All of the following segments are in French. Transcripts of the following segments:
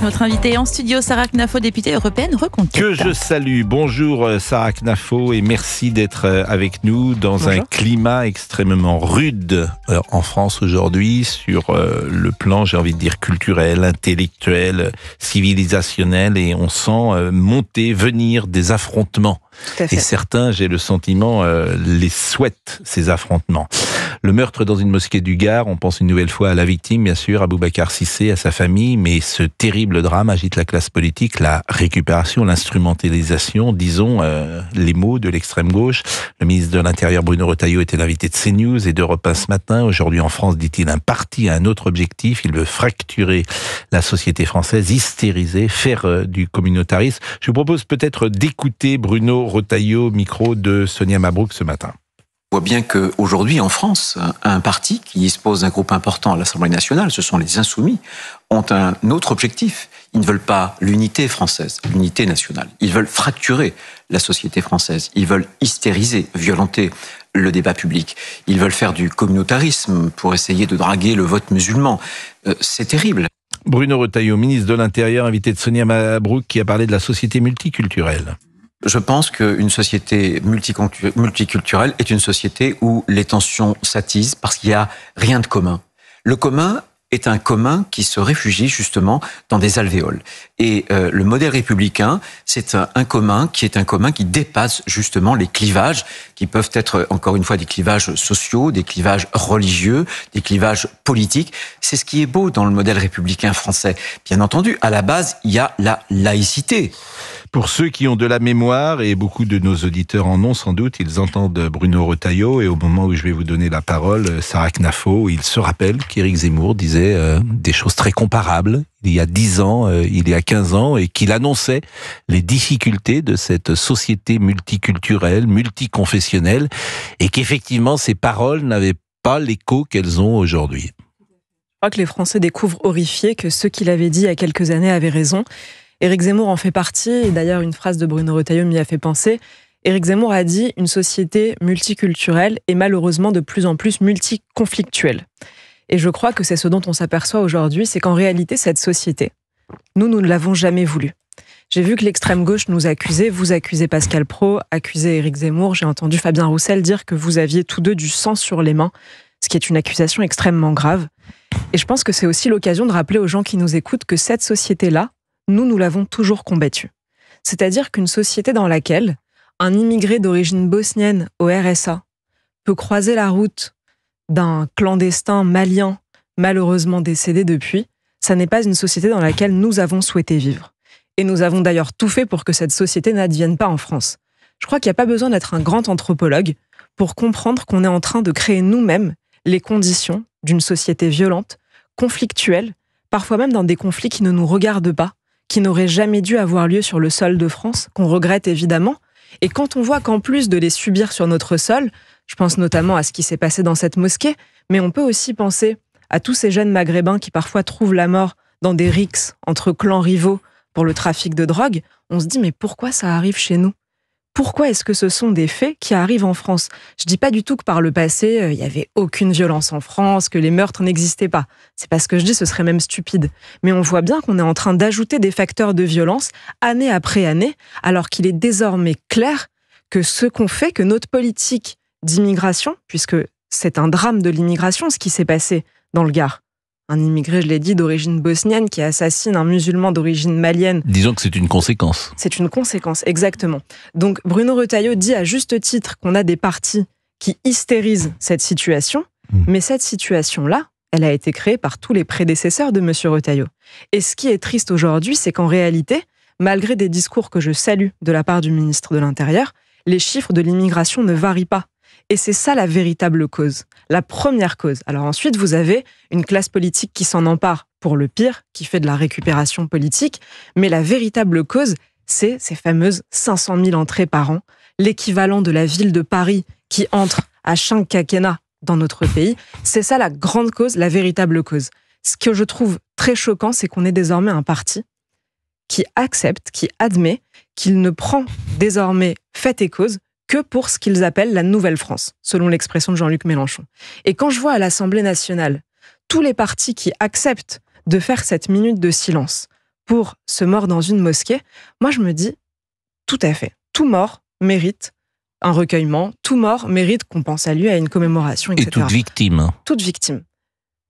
notre invitée en studio, Sarah Knafo, députée européenne Reconquête. Que je salue. Bonjour Sarah Knafo et merci d'être avec nous dans un climat extrêmement rude en France aujourd'hui sur le plan, j'ai envie de dire, culturel, intellectuel, civilisationnel, et on sent venir des affrontements. Et certains, j'ai le sentiment, les souhaitent, ces affrontements. Le meurtre dans une mosquée du Gard, on pense une nouvelle fois à la victime, bien sûr, à Boubacar Cissé, à sa famille, mais ce terrible drame agite la classe politique, la récupération, l'instrumentalisation, disons les mots de l'extrême gauche. Le ministre de l'Intérieur, Bruno Retailleau, était l'invité de CNews et d'Europe 1 ce matin. Aujourd'hui en France, dit-il, un parti a un autre objectif, il veut fracturer la société française, hystériser, faire du communautarisme. Je vous propose peut-être d'écouter Bruno Retailleau, micro de Sonia Mabrouk ce matin. On voit bien qu'aujourd'hui, en France, un parti qui dispose d'un groupe important à l'Assemblée nationale, ce sont les Insoumis, ont un autre objectif. Ils ne veulent pas l'unité française, l'unité nationale. Ils veulent fracturer la société française. Ils veulent hystériser, violenter le débat public. Ils veulent faire du communautarisme pour essayer de draguer le vote musulman. C'est terrible. Bruno Retailleau, ministre de l'Intérieur, invité de Sonia Mabrouk, qui a parlé de la société multiculturelle. Je pense qu'une société multiculturelle est une société où les tensions s'attisent parce qu'il n'y a rien de commun. Le commun est un commun qui se réfugie justement dans des alvéoles. Et le modèle républicain, c'est un commun qui dépasse justement les clivages, qui peuvent être encore une fois des clivages sociaux, des clivages religieux, des clivages politiques. C'est ce qui est beau dans le modèle républicain français. Bien entendu, à la base, il y a la laïcité. Pour ceux qui ont de la mémoire, et beaucoup de nos auditeurs en ont sans doute, ils entendent Bruno Retailleau, et au moment où je vais vous donner la parole, Sarah Knafo, ils se rappellent qu'Éric Zemmour disait des choses très comparables il y a 10 ans, il y a 15 ans, et qu'il annonçait les difficultés de cette société multiculturelle, multiconfessionnelle, et qu'effectivement ces paroles n'avaient pas l'écho qu'elles ont aujourd'hui. Je crois que les Français découvrent horrifiés que ceux qui l'avaient dit il y a quelques années avaient raison. Éric Zemmour en fait partie, et d'ailleurs une phrase de Bruno Retailleau m'y a fait penser. Éric Zemmour a dit « Une société multiculturelle est malheureusement de plus en plus multiconflictuelle ». Et je crois que c'est ce dont on s'aperçoit aujourd'hui, c'est qu'en réalité, cette société, nous ne l'avons jamais voulu. J'ai vu que l'extrême gauche nous accusait, vous accusez Pascal Praud, accusez Éric Zemmour, j'ai entendu Fabien Roussel dire que vous aviez tous deux du sang sur les mains, ce qui est une accusation extrêmement grave. Et je pense que c'est aussi l'occasion de rappeler aux gens qui nous écoutent que cette société-là, nous l'avons toujours combattue. C'est-à-dire qu'une société dans laquelle un immigré d'origine bosnienne au RSA peut croiser la route d'un clandestin malien malheureusement décédé depuis, ça n'est pas une société dans laquelle nous avons souhaité vivre. Et nous avons d'ailleurs tout fait pour que cette société n'advienne pas en France. Je crois qu'il n'y a pas besoin d'être un grand anthropologue pour comprendre qu'on est en train de créer nous-mêmes les conditions d'une société violente, conflictuelle, parfois même dans des conflits qui ne nous regardent pas, qui n'auraient jamais dû avoir lieu sur le sol de France, qu'on regrette évidemment. Et quand on voit qu'en plus de les subir sur notre sol, je pense notamment à ce qui s'est passé dans cette mosquée, mais on peut aussi penser à tous ces jeunes maghrébins qui parfois trouvent la mort dans des rixes entre clans rivaux pour le trafic de drogue, on se dit mais pourquoi ça arrive chez nous ? Pourquoi est-ce que ce sont des faits qui arrivent en France ? Je dis pas du tout que par le passé, il n'y avait aucune violence en France, que les meurtres n'existaient pas. C'est pas ce que je dis, ce serait même stupide. Mais on voit bien qu'on est en train d'ajouter des facteurs de violence année après année, alors qu'il est désormais clair que ce qu'on fait, que notre politique d'immigration, puisque c'est un drame de l'immigration, ce qui s'est passé dans le Gard. Un immigré, je l'ai dit, d'origine bosnienne qui assassine un musulman d'origine malienne. Disons que c'est une conséquence. C'est une conséquence, exactement. Donc Bruno Retailleau dit à juste titre qu'on a des partis qui hystérisent cette situation, mais cette situation-là, elle a été créée par tous les prédécesseurs de M. Retailleau. Et ce qui est triste aujourd'hui, c'est qu'en réalité, malgré des discours que je salue de la part du ministre de l'Intérieur, les chiffres de l'immigration ne varient pas. Et c'est ça la véritable cause, la première cause. Alors ensuite, vous avez une classe politique qui s'en empare pour le pire, qui fait de la récupération politique, mais la véritable cause, c'est ces fameuses 500 000 entrées par an, l'équivalent de la ville de Paris qui entre à chaque quinquennat dans notre pays. C'est ça la grande cause, la véritable cause. Ce que je trouve très choquant, c'est qu'on est désormais un parti qui accepte, qui admet qu'il ne prend désormais fait et cause que pour ce qu'ils appellent la Nouvelle France, selon l'expression de Jean-Luc Mélenchon. Et quand je vois à l'Assemblée nationale tous les partis qui acceptent de faire cette minute de silence pour ce mort dans une mosquée, moi je me dis, tout à fait, tout mort mérite un recueillement, tout mort mérite qu'on pense à lui, à une commémoration, etc. Et toute victime. Toute victime.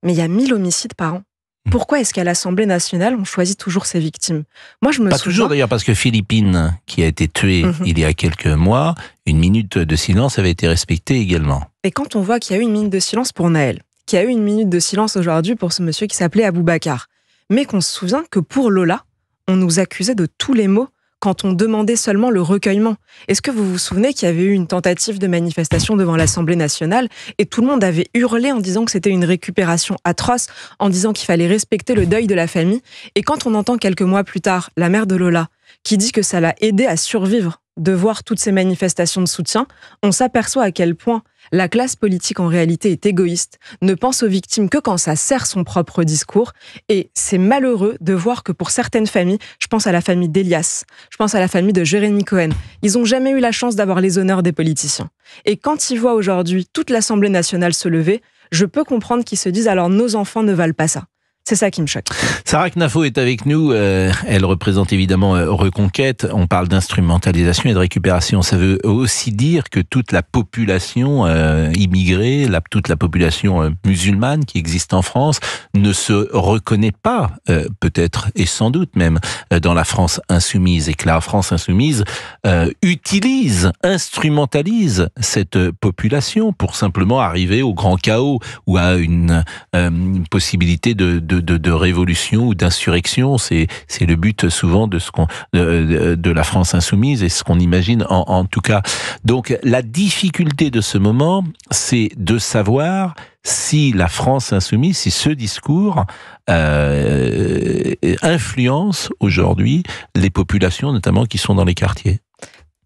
Mais il y a 1000 homicides par an. Pourquoi est-ce qu'à l'Assemblée nationale, on choisit toujours ces victimes? Moi, je me Pas souviens... toujours d'ailleurs, parce que Philippine, qui a été tuée il y a quelques mois, une minute de silence avait été respectée également. Et quand on voit qu'il y a eu une minute de silence pour Naël, qu'il y a eu une minute de silence aujourd'hui pour ce monsieur qui s'appelait Aboubacar, mais qu'on se souvient que pour Lola, on nous accusait de tous les maux quand on demandait seulement le recueillement. Est-ce que vous vous souvenez qu'il y avait eu une tentative de manifestation devant l'Assemblée nationale et tout le monde avait hurlé en disant que c'était une récupération atroce, en disant qu'il fallait respecter le deuil de la famille. Et quand on entend quelques mois plus tard la mère de Lola qui dit que ça l'a aidé à survivre de voir toutes ces manifestations de soutien, on s'aperçoit à quel point la classe politique en réalité est égoïste, ne pense aux victimes que quand ça sert son propre discours, et c'est malheureux de voir que pour certaines familles, je pense à la famille d'Elias, je pense à la famille de Jérémy Cohen, ils n'ont jamais eu la chance d'avoir les honneurs des politiciens. Et quand ils voient aujourd'hui toute l'Assemblée nationale se lever, je peux comprendre qu'ils se disent alors nos enfants ne valent pas ça. C'est ça qui me choque. Sarah Knafo est avec nous. Elle représente évidemment Reconquête. On parle d'instrumentalisation et de récupération. Ça veut aussi dire que toute la population immigrée, toute la population musulmane qui existe en France ne se reconnaît pas, peut-être et sans doute même, dans la France insoumise. Et que la France insoumise instrumentalise cette population pour simplement arriver au grand chaos ou à une possibilité de révolution ou d'insurrection. C'est le but souvent de la France insoumise et ce qu'on imagine en tout cas. Donc la difficulté de ce moment, c'est de savoir si la France insoumise, si ce discours influence aujourd'hui les populations, notamment qui sont dans les quartiers.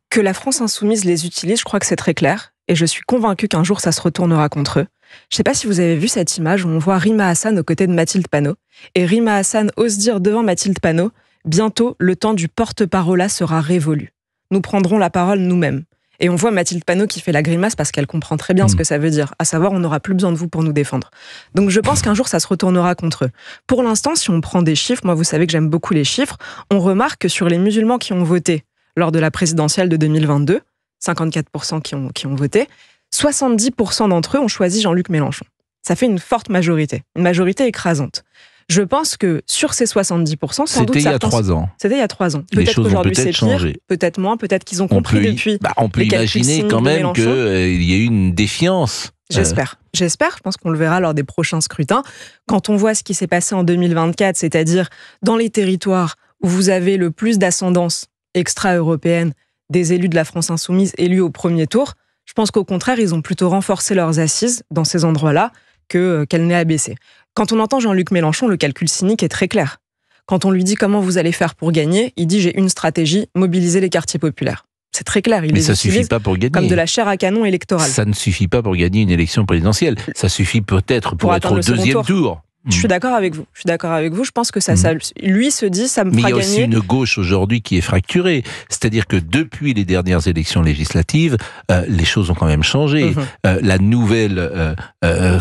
Que la France insoumise les utilise, je crois que c'est très clair. Et je suis convaincue qu'un jour, ça se retournera contre eux. Je ne sais pas si vous avez vu cette image où on voit Rima Hassan aux côtés de Mathilde Panot. Et Rima Hassan ose dire devant Mathilde Panot, bientôt, le temps du porte-parole sera révolu. Nous prendrons la parole nous-mêmes. Et on voit Mathilde Panot qui fait la grimace parce qu'elle comprend très bien ce que ça veut dire. À savoir, on n'aura plus besoin de vous pour nous défendre. Donc je pense qu'un jour, ça se retournera contre eux. Pour l'instant, si on prend des chiffres, moi vous savez que j'aime beaucoup les chiffres, on remarque que sur les musulmans qui ont voté lors de la présidentielle de 2022, 54% qui ont voté, 70% d'entre eux ont choisi Jean-Luc Mélenchon. Ça fait une forte majorité, une majorité écrasante. Je pense que sur ces 70%, sans doute... C'était il y a 3 ans. C'était il y a 3 ans. Les Peut-être choses qu'aujourd'hui vont peut-être c'est pire, changer. peut-être moins, peut-être qu'ils ont compris depuis. On peut imaginer quand même qu'il y ait eu une défiance. J'espère. Je pense qu'on le verra lors des prochains scrutins. Quand on voit ce qui s'est passé en 2024, c'est-à-dire dans les territoires où vous avez le plus d'ascendance extra-européenne des élus de la France insoumise élus au premier tour, je pense qu'au contraire, ils ont plutôt renforcé leurs assises dans ces endroits-là qu'elle n'ait abaissé. Quand on entend Jean-Luc Mélenchon, le calcul cynique est très clair. Quand on lui dit comment vous allez faire pour gagner, il dit j'ai une stratégie, mobiliser les quartiers populaires. C'est très clair. Mais ça suffit pas pour gagner. Comme de la chair à canon électorale. Ça ne suffit pas pour gagner une élection présidentielle. Ça suffit peut-être pour être au deuxième tour. Je suis d'accord avec vous. Je pense que ça lui se dit, ça me fera gagner. Mais il y a aussi une gauche aujourd'hui qui est fracturée. C'est-à-dire que depuis les dernières élections législatives, les choses ont quand même changé. La nouvelle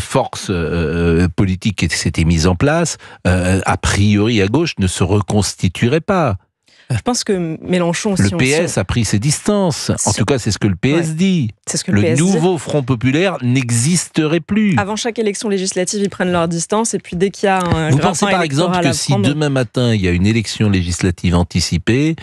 force politique qui s'était mise en place, a priori à gauche, ne se reconstituerait pas. Je pense que Mélenchon... Le PS a pris ses distances. En tout cas, c'est ce que le PS dit. C'est ce que le nouveau Front populaire n'existerait plus. Avant chaque élection législative, ils prennent leur distance et puis dès qu'il y a un... Vous pensez par exemple que si demain matin, il y a une élection législative anticipée,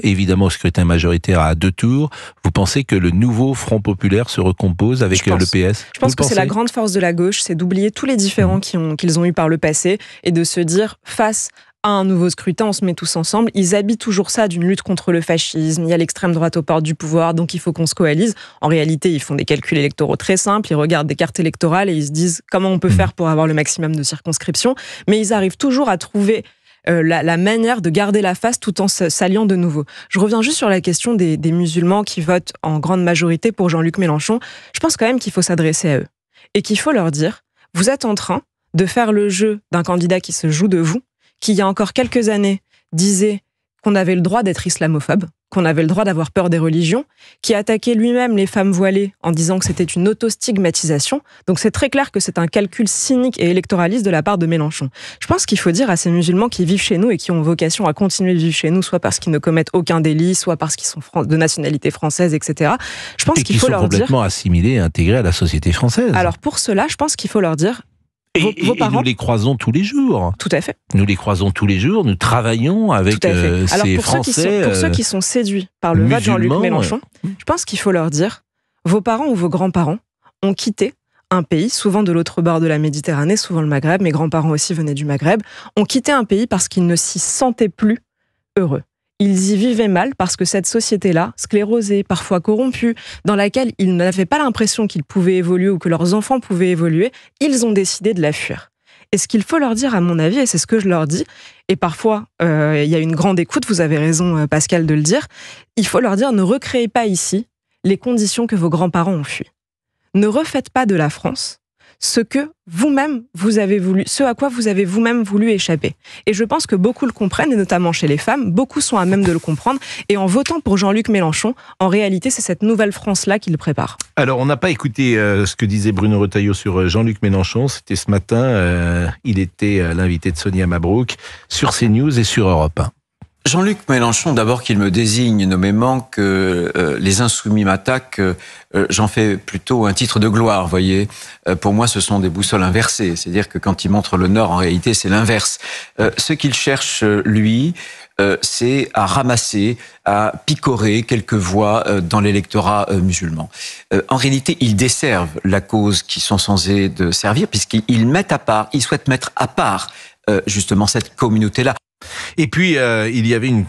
évidemment au scrutin majoritaire à 2 tours, vous pensez que le nouveau Front populaire se recompose avec le PS? Je pense que c'est la grande force de la gauche, c'est d'oublier tous les différends qu'ils ont eu par le passé et de se dire face à un nouveau scrutin, on se met tous ensemble. Ils habillent toujours ça d'une lutte contre le fascisme. Il y a l'extrême droite aux portes du pouvoir, donc il faut qu'on se coalise. En réalité, ils font des calculs électoraux très simples. Ils regardent des cartes électorales et ils se disent comment on peut faire pour avoir le maximum de circonscriptions. Mais ils arrivent toujours à trouver la manière de garder la face tout en s'alliant de nouveau. Je reviens juste sur la question des musulmans qui votent en grande majorité pour Jean-Luc Mélenchon. Je pense quand même qu'il faut s'adresser à eux et qu'il faut leur dire « Vous êtes en train de faire le jeu d'un candidat qui se joue de vous, qui, il y a encore quelques années, disait qu'on avait le droit d'être islamophobe. qu'on avait le droit d'avoir peur des religions, qui attaquait lui-même les femmes voilées en disant que c'était une autostigmatisation. Donc c'est très clair que c'est un calcul cynique et électoraliste de la part de Mélenchon. Je pense qu'il faut dire à ces musulmans qui vivent chez nous et qui ont vocation à continuer de vivre chez nous, soit parce qu'ils ne commettent aucun délit, soit parce qu'ils sont de nationalité française, etc. Je pense qu'il faut leur dire... complètement assimilés et intégrés à la société française. Alors pour cela, je pense qu'il faut leur dire... Vos parents, et nous les croisons tous les jours. Tout à fait. Nous les croisons tous les jours, nous travaillons avec ces Français. Pour ceux qui sont séduits par le vote de Jean-Luc Mélenchon, je pense qu'il faut leur dire, vos parents ou vos grands-parents ont quitté un pays, souvent de l'autre bord de la Méditerranée, souvent le Maghreb, mes grands-parents aussi venaient du Maghreb, ont quitté un pays parce qu'ils ne s'y sentaient plus heureux. Ils y vivaient mal parce que cette société-là, sclérosée, parfois corrompue, dans laquelle ils n'avaient pas l'impression qu'ils pouvaient évoluer ou que leurs enfants pouvaient évoluer, ils ont décidé de la fuir. Et ce qu'il faut leur dire, à mon avis, et c'est ce que je leur dis, et parfois il y a une grande écoute, vous avez raison Pascal de le dire, il faut leur dire ne recréez pas ici les conditions que vos grands-parents ont fui. Ne refaites pas de la France ce que vous-même vous avez voulu, ce à quoi vous avez vous-même voulu échapper. Et je pense que beaucoup le comprennent, et notamment chez les femmes, beaucoup sont à même de le comprendre. Et en votant pour Jean-Luc Mélenchon, en réalité, c'est cette nouvelle France-là qu'il prépare. Alors, on n'a pas écouté ce que disait Bruno Retailleau sur Jean-Luc Mélenchon. C'était ce matin. Il était l'invité de Sonia Mabrouk sur CNews et sur Europe 1. Jean-Luc Mélenchon, d'abord qu'il me désigne nommément que les Insoumis m'attaquent, j'en fais plutôt un titre de gloire, vous voyez. Pour moi, ce sont des boussoles inversées. C'est-à-dire que quand il montre le Nord, en réalité, c'est l'inverse. Ce qu'il cherche, lui, c'est à ramasser, à picorer quelques voix dans l'électorat musulman. En réalité, ils desservent la cause qu'ils sont censés de servir, puisqu'ils mettent à part, ils souhaitent mettre à part justement cette communauté-là. Et puis, il y avait une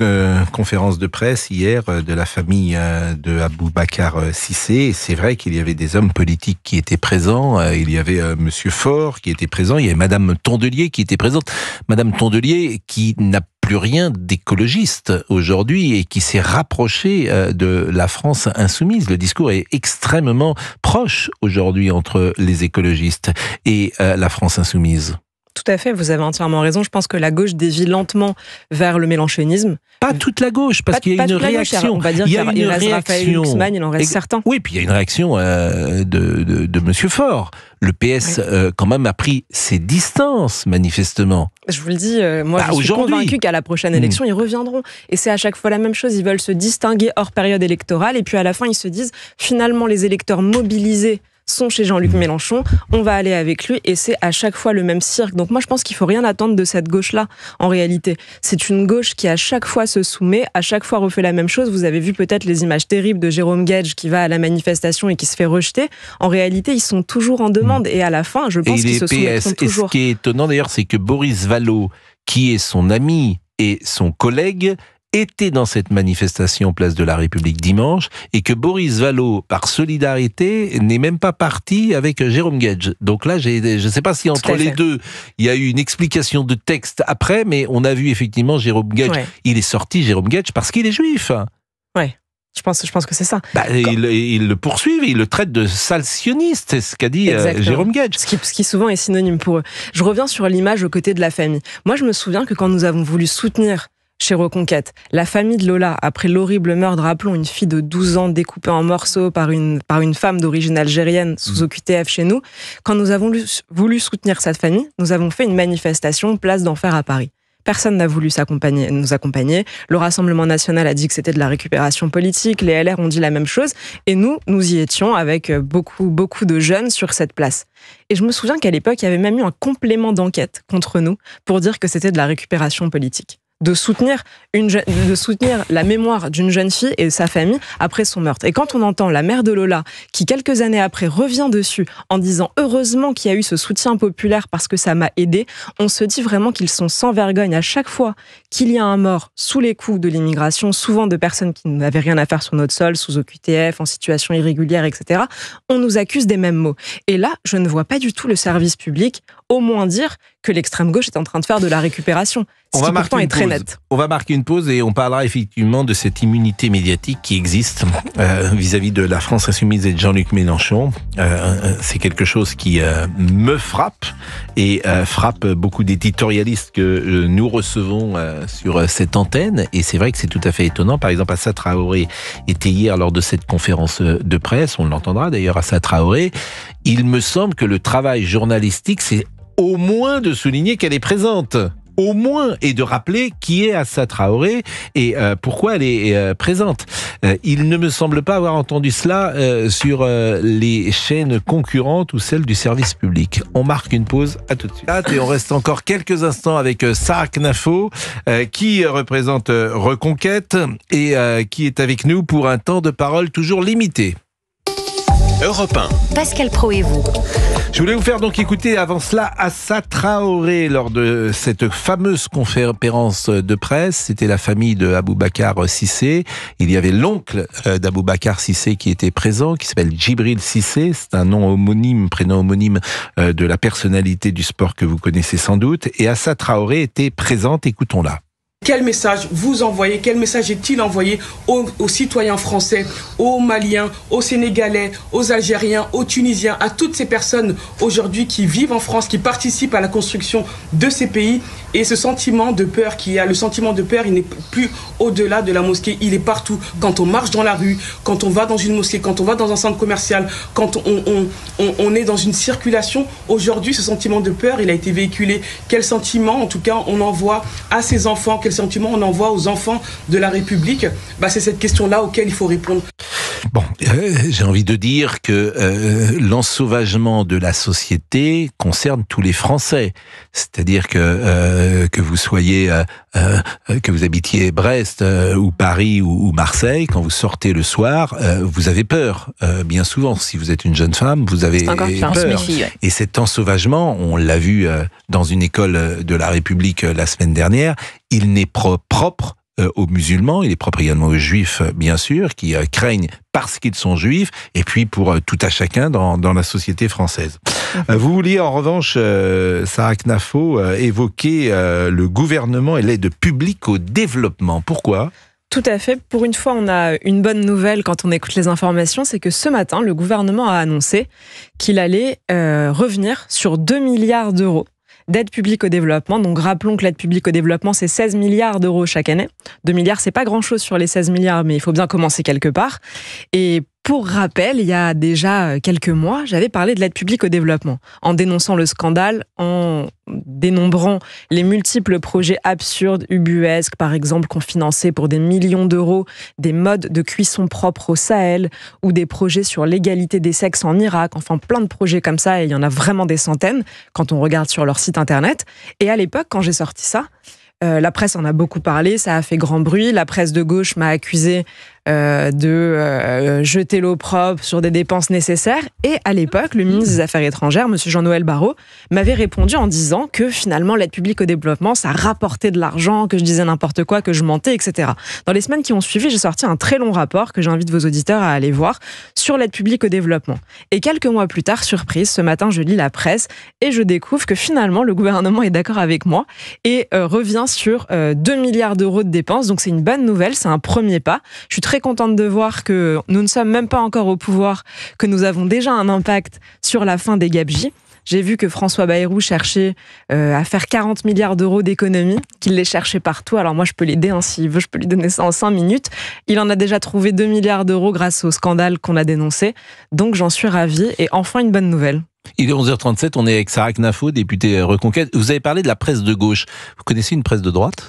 conférence de presse hier de la famille de Aboubacar Cissé. C'est vrai qu'il y avait des hommes politiques qui étaient présents. Il y avait Monsieur Faure qui était présent. Il y avait Madame Tondelier qui était présente. Madame Tondelier qui n'a plus rien d'écologiste aujourd'hui et qui s'est rapprochée de la France insoumise. Le discours est extrêmement proche aujourd'hui entre les écologistes et la France insoumise. Tout à fait, vous avez entièrement raison. Je pense que la gauche dévie lentement vers le mélenchonisme. Pas toute la gauche, parce qu'il y a une réaction. On va dire qu'il reste Raphaël Glucksmann, il en reste certains. Oui, puis il y a une réaction de Monsieur Faure. Le PS, quand même, a pris ses distances, manifestement. Je vous le dis, moi, je suis convaincu qu'à la prochaine élection, ils reviendront. Et c'est à chaque fois la même chose. Ils veulent se distinguer hors période électorale. Et puis à la fin, ils se disent, finalement, les électeurs mobilisés sont chez Jean-Luc Mélenchon, on va aller avec lui, et c'est à chaque fois le même cirque. Donc moi je pense qu'il faut rien attendre de cette gauche-là, en réalité. C'est une gauche qui à chaque fois se soumet, à chaque fois refait la même chose. Vous avez vu peut-être les images terribles de Jérôme Guedj qui va à la manifestation et qui se fait rejeter. En réalité, ils sont toujours en demande, et à la fin, je pense qu'ils se soumettront toujours. Et ce qui est étonnant d'ailleurs, c'est que Boris Vallaud, qui est son ami et son collègue, était dans cette manifestation place de la République dimanche, et que Boris Vallaud, par solidarité, n'est même pas parti avec Jérôme Guedj. Donc là, je ne sais pas si entre les deux, il y a eu une explication de texte après, mais on a vu effectivement Jérôme Guedj. Ouais. Il est sorti, Jérôme Guedj, parce qu'il est juif. Ouais. Je pense que c'est ça. Il le poursuivent, il le traite de sale sioniste, c'est ce qu'a dit Jérôme Guedj. Ce qui souvent est synonyme pour eux. Je reviens sur l'image aux côtés de la famille. Moi, je me souviens que quand nous avons voulu soutenir chez Reconquête, la famille de Lola, après l'horrible meurtre, rappelons une fille de 12 ans découpée en morceaux par une femme d'origine algérienne sous OQTF chez nous, quand nous avons voulu soutenir cette famille, nous avons fait une manifestation place d'Enfer à Paris. Personne n'a voulu nous accompagner. Le Rassemblement national a dit que c'était de la récupération politique, les LR ont dit la même chose, et nous y étions avec beaucoup de jeunes sur cette place. Et je me souviens qu'à l'époque, il y avait même eu un complément d'enquête contre nous pour dire que c'était de la récupération politique. De soutenir la mémoire d'une jeune fille et sa famille après son meurtre. Et quand on entend la mère de Lola, qui quelques années après revient dessus en disant heureusement qu'il y a eu ce soutien populaire parce que ça m'a aidé, on se dit vraiment qu'ils sont sans vergogne à chaque fois qu'il y a un mort sous les coups de l'immigration, souvent de personnes qui n'avaient rien à faire sur notre sol, sous OQTF, en situation irrégulière, etc. On nous accuse des mêmes mots. Et là, je ne vois pas du tout le service public au moins dire que l'extrême gauche est en train de faire de la récupération. Ce qui pourtant est très net. On va marquer une pause et on parlera effectivement de cette immunité médiatique qui existe vis-à-vis de la France insoumise et de Jean-Luc Mélenchon. C'est quelque chose qui me frappe et frappe beaucoup d'éditorialistes que nous recevons sur cette antenne. Et c'est vrai que c'est tout à fait étonnant. Par exemple, Assa Traoré était hier lors de cette conférence de presse. On l'entendra d'ailleurs, Assa Traoré. Il me semble que le travail journalistique, c'est au moins de souligner qu'elle est présente. Au moins, et de rappeler qui est Assa Traoré et pourquoi elle est présente. Il ne me semble pas avoir entendu cela sur les chaînes concurrentes ou celles du service public. On marque une pause, à tout de suite. Et on reste encore quelques instants avec Sarah Knafo, qui représente Reconquête et qui est avec nous pour un temps de parole toujours limité. Europe 1. Pascal Praud et vous. Je voulais vous faire donc écouter avant cela Assa Traoré lors de cette fameuse conférence de presse. C'était la famille de Aboubacar Cissé. Il y avait l'oncle d'Aboubacar Cissé qui était présent, qui s'appelle Djibril Cissé. C'est un nom homonyme, prénom homonyme de la personnalité du sport que vous connaissez sans doute. Et Assa Traoré était présente. Écoutons-la. Quel message vous envoyez? Quel message est-il envoyé aux citoyens français, aux Maliens, aux Sénégalais, aux Algériens, aux Tunisiens, à toutes ces personnes aujourd'hui qui vivent en France, qui participent à la construction de ces pays? Et ce sentiment de peur le sentiment de peur, il n'est plus au-delà de la mosquée, il est partout. Quand on marche dans la rue, quand on va dans une mosquée, quand on va dans un centre commercial, quand on est dans une circulation, aujourd'hui, ce sentiment de peur, il a été véhiculé. Quel sentiment, en tout cas, on envoie à ces enfants? Quel sentiment on envoie aux enfants de la République? C'est cette question-là auquel il faut répondre. Bon, j'ai envie de dire que l'ensauvagement de la société concerne tous les Français. C'est-à-dire que vous soyez, que vous habitiez Brest ou Paris ou Marseille, quand vous sortez le soir, vous avez peur. Bien souvent, si vous êtes une jeune femme, vous avez peur. Et cet ensauvagement, on l'a vu dans une école de la République la semaine dernière, il n'est propre aux musulmans, il est propre également aux juifs, bien sûr, qui craignent parce qu'ils sont juifs, et puis pour tout à chacun dans la société française. Vous vouliez en revanche, Sarah Knafo, évoquer le gouvernement et l'aide publique au développement. Pourquoi ? Tout à fait. Pour une fois, on a une bonne nouvelle quand on écoute les informations, c'est que ce matin, le gouvernement a annoncé qu'il allait revenir sur 2 milliards d'euros d'aide publique au développement. Donc rappelons que l'aide publique au développement, c'est 16 milliards d'euros chaque année. 2 milliards, c'est pas grand-chose sur les 16 milliards, mais il faut bien commencer quelque part. Et pour rappel, il y a déjà quelques mois, j'avais parlé de l'aide publique au développement, en dénonçant le scandale, en dénombrant les multiples projets absurdes, ubuesques, par exemple, qu'on finançait pour des millions d'euros, des modes de cuisson propres au Sahel, ou des projets sur l'égalité des sexes en Irak, enfin plein de projets comme ça, et il y en a vraiment des centaines, quand on regarde sur leur site internet. Et à l'époque, quand j'ai sorti ça, la presse en a beaucoup parlé, ça a fait grand bruit. La presse de gauche m'a accusé de jeter l'opprobre sur des dépenses nécessaires. Et à l'époque, le ministre des Affaires étrangères, M. Jean-Noël Barrot, m'avait répondu en disant que finalement, l'aide publique au développement, ça rapportait de l'argent, que je disais n'importe quoi, que je mentais, etc. Dans les semaines qui ont suivi, j'ai sorti un très long rapport que j'invite vos auditeurs à aller voir sur l'aide publique au développement. Et quelques mois plus tard, surprise, ce matin, je lis la presse et je découvre que finalement, le gouvernement est d'accord avec moi et revient sur 2 milliards d'euros de dépenses. Donc c'est une bonne nouvelle, c'est un premier pas. Je suis très contente de voir que nous ne sommes même pas encore au pouvoir, que nous avons déjà un impact sur la fin des gabegies. J'ai vu que François Bayrou cherchait à faire 40 milliards d'euros d'économies, qu'il les cherchait partout. Alors moi, je peux l'aider, s'il veut, je peux lui donner ça en 5 minutes. Il en a déjà trouvé 2 milliards d'euros grâce au scandale qu'on a dénoncé. Donc j'en suis ravie et enfin une bonne nouvelle. Il est 11h37, on est avec Sarah Knafo, députée Reconquête. Vous avez parlé de la presse de gauche. Vous connaissez une presse de droite ?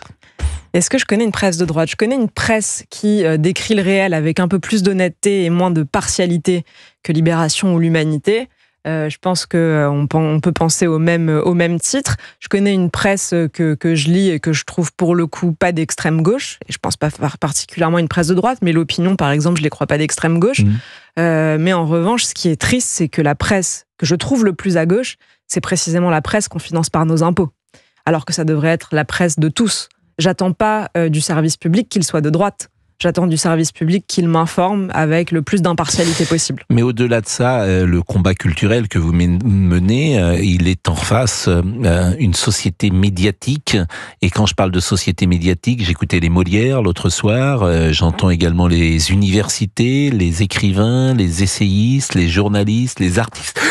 Est-ce que je connais une presse de droite ? Je connais une presse qui décrit le réel avec un peu plus d'honnêteté et moins de partialité que Libération ou l'Humanité. Je pense qu'on peut penser au même titre. Je connais une presse que je lis et que je trouve pour le coup pas d'extrême gauche. Et je pense pas particulièrement à une presse de droite, mais l'Opinion, par exemple, je les crois pas d'extrême gauche. Mais en revanche, ce qui est triste, c'est que la presse que je trouve le plus à gauche, c'est précisément la presse qu'on finance par nos impôts. Alors que ça devrait être la presse de tous. J'attends pas du service public qu'il soit de droite. J'attends du service public qu'il m'informe avec le plus d'impartialité possible. Mais au-delà de ça, le combat culturel que vous menez, il est en face une société médiatique. Et quand je parle de société médiatique, j'écoutais les Molières l'autre soir, j'entends également les universités, les écrivains, les essayistes, les journalistes, les artistes.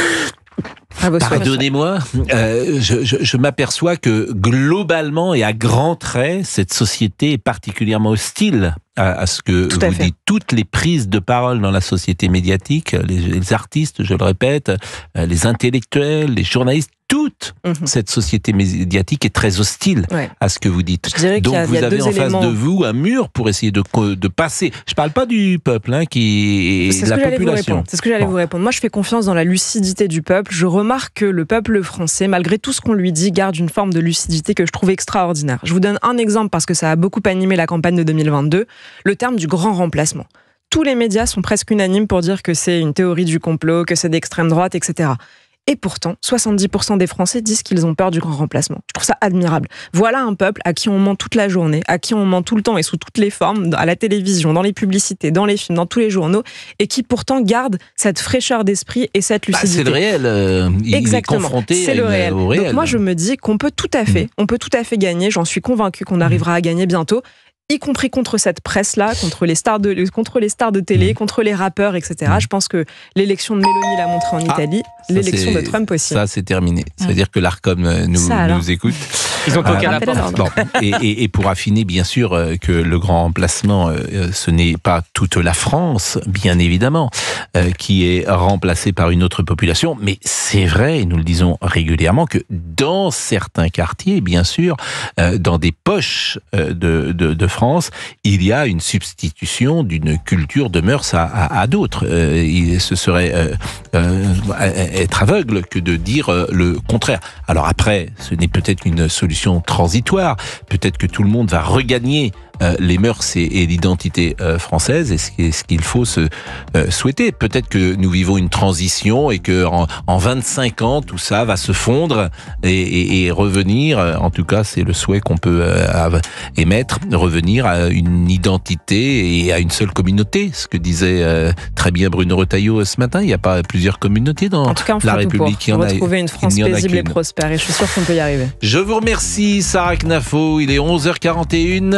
Pardonnez-moi, je m'aperçois que globalement et à grands traits, cette société est particulièrement hostile à ce que vous dites. Toutes les prises de parole dans la société médiatique, les artistes, je le répète, les intellectuels, les journalistes, toute cette société médiatique est très hostile à ce que vous dites. Donc vous avez en face de vous un mur pour essayer de passer. Je ne parle pas du peuple, qui est la population. C'est ce que j'allais vous répondre. Moi, je fais confiance dans la lucidité du peuple. Je remarque que le peuple français, malgré tout ce qu'on lui dit, garde une forme de lucidité que je trouve extraordinaire. Je vous donne un exemple parce que ça a beaucoup animé la campagne de 2022. Le terme du grand remplacement. Tous les médias sont presque unanimes pour dire que c'est une théorie du complot, que c'est d'extrême droite, etc. Et pourtant, 70% des Français disent qu'ils ont peur du grand remplacement. Je trouve ça admirable. Voilà un peuple à qui on ment toute la journée, à qui on ment tout le temps et sous toutes les formes, à la télévision, dans les publicités, dans les films, dans tous les journaux, et qui pourtant garde cette fraîcheur d'esprit et cette lucidité. C'est le réel. Il est confronté c'est le réel. au réel. Donc moi, je me dis qu'on peut tout à fait gagner. J'en suis convaincue qu'on arrivera à gagner bientôt. Y compris contre cette presse-là, contre les stars de télé, contre les rappeurs, etc. Je pense que l'élection de Mélanie l'a montré en Italie, l'élection de Trump aussi. Ça, c'est terminé. Ça veut dire que l'Arcom nous écoute. Ils ont toqué à la porte. Bon. Et pour affiner, bien sûr, que le grand remplacement, ce n'est pas toute la France, bien évidemment, qui est remplacée par une autre population. Mais c'est vrai, et nous le disons régulièrement, que dans certains quartiers, bien sûr, dans des poches de France, il y a une substitution d'une culture de mœurs à d'autres. Ce serait être aveugle que de dire le contraire. Alors après, ce n'est peut-être une solution transitoire. Peut-être que tout le monde va regagner les mœurs et l'identité française, et ce qu'il faut se souhaiter. Peut-être que nous vivons une transition et que en 25 ans, tout ça va se fondre et revenir, en tout cas c'est le souhait qu'on peut émettre, revenir à une identité et à une seule communauté, ce que disait très bien Bruno Retailleau ce matin. Il n'y a pas plusieurs communautés dans la République. On va retrouver une France paisible et prospère, et je suis sûr qu'on peut y arriver. Je vous remercie, Sarah Knafo. Il est 11h41.